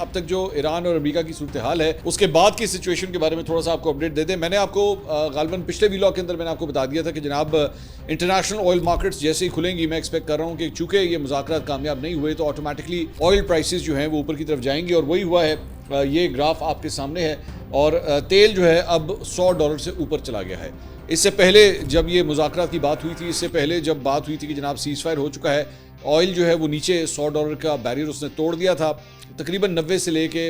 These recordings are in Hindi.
अब तक जो ईरान और अमेरिका की सूरत हाल है उसके बाद की सिचुएशन के बारे में थोड़ा सा आपको अपडेट दे दें। मैंने आपको गालिबन पिछले व्लॉग के अंदर मैंने आपको बता दिया था कि जनाब इंटरनेशनल ऑयल मार्केट्स जैसे ही खुलेंगी, मैं एक्सपेक्ट कर रहा हूँ कि चूंकि ये मुज़ाकरात कामयाब नहीं हुए तो ऑटोमेटिकली ऑयल प्राइसेस जो हैं वो ऊपर की तरफ जाएंगी, और वही हुआ है। ये ग्राफ आपके सामने है, और तेल जो है अब $100 से ऊपर चला गया है। इससे पहले जब ये मुज़ाकरात की बात हुई थी, इससे पहले जब बात हुई थी कि जनाब सीज़ फायर हो चुका है, ऑयल जो है वो नीचे $100 का बैरियर उसने तोड़ दिया था। तकरीबन 90 से लेके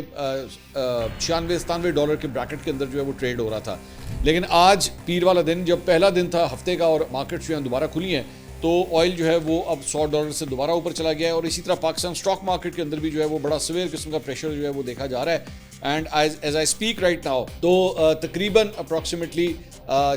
96-97 डॉलर के ब्रैकेट के अंदर जो है वो ट्रेड हो रहा था। लेकिन आज पीर वाला दिन, जब पहला दिन था हफ्ते का और मार्केट्स जो है दोबारा खुली हैं, तो ऑयल जो है वो अब $100 से दोबारा ऊपर चला गया है। और इसी तरह पाकिस्तान स्टॉक मार्केट के अंदर भी जो है वो बड़ा सवेर किस्म का प्रेशर जो है वो देखा जा रहा है। And as I speak right now तो तकरीबन अप्रॉक्सीमेटली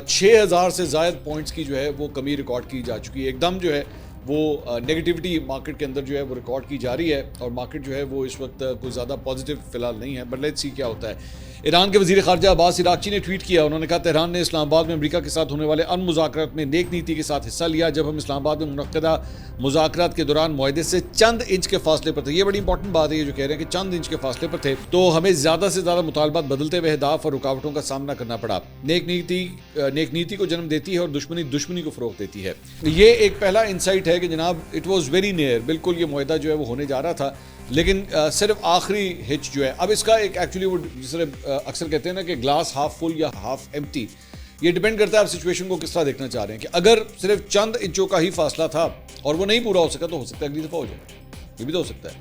6000 से ज़ायद पॉइंट्स की जो है वो कमी रिकॉर्ड की जा चुकी है। एकदम जो है वो नेगेटिविटी मार्केट के अंदर जो है वो रिकॉर्ड की जा रही है, और मार्केट जो है वो इस वक्त कोई ज़्यादा पॉजिटिव फिलहाल नहीं है। बट लेट्स सी क्या होता है। ईरान के वज़ीर ख़ारजा अब्बास इराक़ची ने ट्वीट किया। उन्होंने कहा, तेहरान ने इस्लामाबाद में अमेरिका के साथ होने वाले अमन मुज़ाकरात में नेक नीति के साथ हिस्सा लिया। जब हम इस्लामाबाद में मुनक़दा मुज़ाकरात के दौरान मुआहदे से चंद इंच के फासले पर थे। ये बड़ी इंपॉर्टेंट बात है, ये जो कह रहे हैं कि चंद इंच के फासले पर थे, तो हमें ज़्यादा से ज़्यादा मुतालबात बदलते हुए अहदाफ और रुकावटों का सामना करना पड़ा। नेक नीति को जन्म देती है और दुश्मनी को फ़रोग़ देती है। ये एक पहला इंसाइट है कि जनाब इट वॉज़ वेरी नियर, बिल्कुल ये मुआहदा जो है वो होने जा रहा था, लेकिन सिर्फ आखिरी हिच जो है अब इसका एक एक्चुअली वो जिससे अक्सर कहते हैं ना कि ग्लास हाफ फुल या हाफ एम्प्टी, ये डिपेंड करता है आप सिचुएशन को किस तरह देखना चाह रहे हैं। कि अगर सिर्फ चंद इंचों का ही फासला था और वो नहीं पूरा हो सका, तो हो सकता है अगली दफ़ा हो जाए, ये भी तो हो सकता है।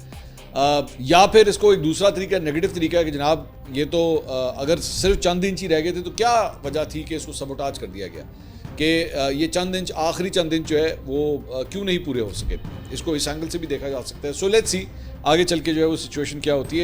या फिर इसको एक दूसरा तरीका, नेगेटिव तरीका है कि जनाब ये तो अगर सिर्फ चंद इंच ही रह गए थे तो क्या वजह थी कि इसको सबोटाज कर दिया गया, कि ये चंद इंच, आखिरी चंद इंच जो है वो क्यों नहीं पूरे हो सके। इसको इस एंगल से भी देखा जा सकता है। सो लेट्स सी आगे चल के जो है वो सिचुएशन क्या होती है।